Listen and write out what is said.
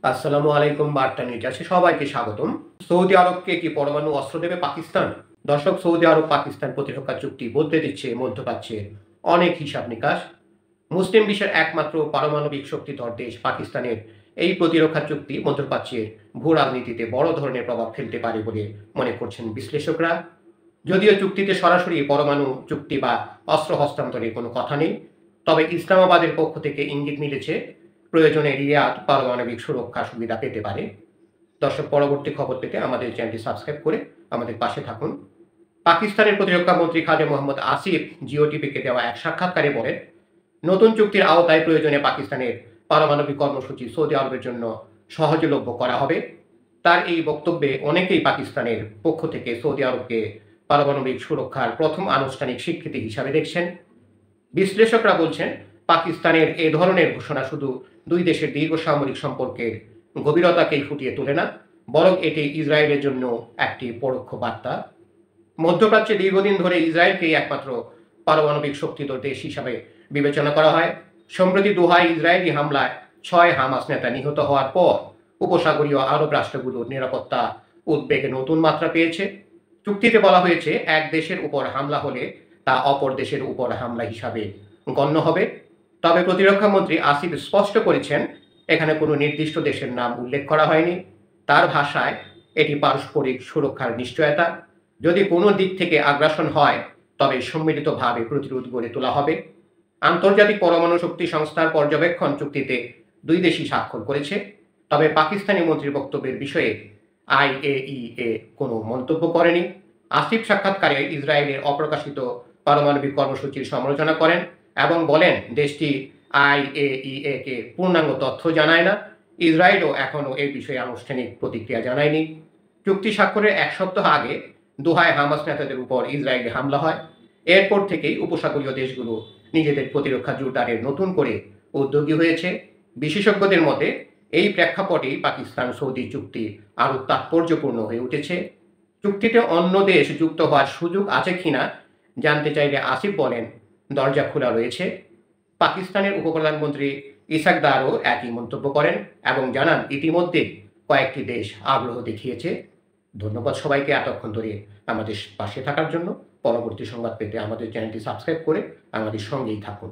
আসসালামু আলাইকুম। বার্তা নিউজে আছে সবাইকে স্বাগতম। সৌদি আরবকে কি পরমাণু অস্ত্র দেবে পাকিস্তান? দর্শক, সৌদি আরব পাকিস্তান প্রতিরক্ষা চুক্তি বদলে দিচ্ছে মধ্যপ্রাচ্যের অনেক হিসাব নিকাশ। মুসলিম বিশ্বের একমাত্র পারমাণবিক শক্তিধর দেশ পাকিস্তানের এই প্রতিরক্ষা চুক্তি মধ্যপ্রাচ্যের ভূ রাজনীতিতে বড় ধরনের প্রভাব ফেলতে পারে বলে মনে করছেন বিশ্লেষকরা। যদিও চুক্তিতে সরাসরি পরমাণু চুক্তি বা অস্ত্র হস্তান্তরের কোনো কথা নেই, তবে ইসলামাবাদের পক্ষ থেকে ইঙ্গিত মিলেছে প্রয়োজনে রিয়াদ পারমাণবিক সুরক্ষা সুবিধা পেতে পারে। দর্শক, পরবর্তী খবর পেতে আমাদের চ্যানেলটি সাবস্ক্রাইব করে আমাদের পাশে থাকুন। পাকিস্তানের প্রতিরক্ষা মন্ত্রী খাজা মোহাম্মদ আসিফ জিওটিভিকে দেওয়া এক সাক্ষাৎকারে বলেন, নতুন চুক্তির আওতায় প্রয়োজনে পাকিস্তানের পারমাণবিক কর্মসূচি সৌদি আরবের জন্য সহজলভ্য করা হবে। তার এই বক্তব্যে অনেকেই পাকিস্তানের পক্ষ থেকে সৌদি আরবকে পারমাণবিক সুরক্ষার প্রথম আনুষ্ঠানিক স্বীকৃতি হিসাবে দেখছেন। বিশ্লেষকরা বলছেন, পাকিস্তানের এ ধরনের ঘোষণা শুধু দুই দেশের দীর্ঘ সামরিক সম্পর্কের গভীরতাকেই ফুটিয়ে তোলে না, বরং এটি ইসরায়েলের জন্য একটি পরোক্ষ বার্তা। মধ্যপ্রাচ্যে দীর্ঘদিন ধরে ইসরায়েলকেই একমাত্র পারমাণবিক শক্তিধর দেশ হিসাবে বিবেচনা করা হয়। সম্প্রতি দোহায় ইসরায়েলি হামলায় 6 হামাস নেতা নিহত হওয়ার পর উপসাগরীয় আরব রাষ্ট্রগুলোর নিরাপত্তা উদ্বেগে নতুন মাত্রা পেয়েছে। চুক্তিতে বলা হয়েছে, এক দেশের উপর হামলা হলে তা অপর দেশের উপর হামলা হিসাবে গণ্য হবে। তবে প্রতিরক্ষা মন্ত্রী আসিফ স্পষ্ট করেছেন, এখানে কোনো নির্দিষ্ট দেশের নাম উল্লেখ করা হয়নি। তার ভাষায় এটি পারস্পরিক সুরক্ষার নিশ্চয়তা। যদি কোনো দিক থেকে আগ্রাসন হয়, তবে সম্মিলিতভাবে প্রতিরোধ গড়ে তোলা হবে। আন্তর্জাতিক পরমাণু শক্তি সংস্থার পর্যবেক্ষণ চুক্তিতে দুই দেশই স্বাক্ষর করেছে। তবে পাকিস্তানি মন্ত্রীর বক্তব্যের বিষয়ে IAEA কোনো মন্তব্য করেনি। আসিফ সাক্ষাৎকারে ইসরায়েলের অপ্রকাশিত পারমাণবিক কর্মসূচির সমালোচনা করেন এবং বলেন, দেশটি IAEA কে পূর্ণাঙ্গ তথ্য জানায় না। ইসরায়েলও এখনও এই বিষয়ে আনুষ্ঠানিক প্রতিক্রিয়া জানায়নি। চুক্তি স্বাক্ষরের এক সপ্তাহ আগে দোহায় হামাস নেতাদের উপর ইসরায়েলি হামলা হয়। এরপর থেকেই উপসাগরীয় দেশগুলো নিজেদের প্রতিরক্ষা জোরদারের নতুন করে উদ্যোগী হয়েছে। বিশেষজ্ঞদের মতে এই প্রেক্ষাপটেই পাকিস্তান সৌদি চুক্তি আরও তাৎপর্যপূর্ণ হয়ে উঠেছে। চুক্তিতে অন্য দেশ যুক্ত হওয়ার সুযোগ আছে কিনা জানতে চাইলে আসিফ বলেন, দরজা খোলা রয়েছে। পাকিস্তানের উপপ্রধানমন্ত্রী ইসাক দারও একই মন্তব্য করেন এবং জানান, ইতিমধ্যে কয়েকটি দেশ আগ্রহ দেখিয়েছে। ধন্যবাদ সবাইকে এতক্ষণ ধরে আমাদের পাশে থাকার জন্য। পরবর্তী সংবাদ পেতে আমাদের চ্যানেলটি সাবস্ক্রাইব করে আমাদের সঙ্গেই থাকুন।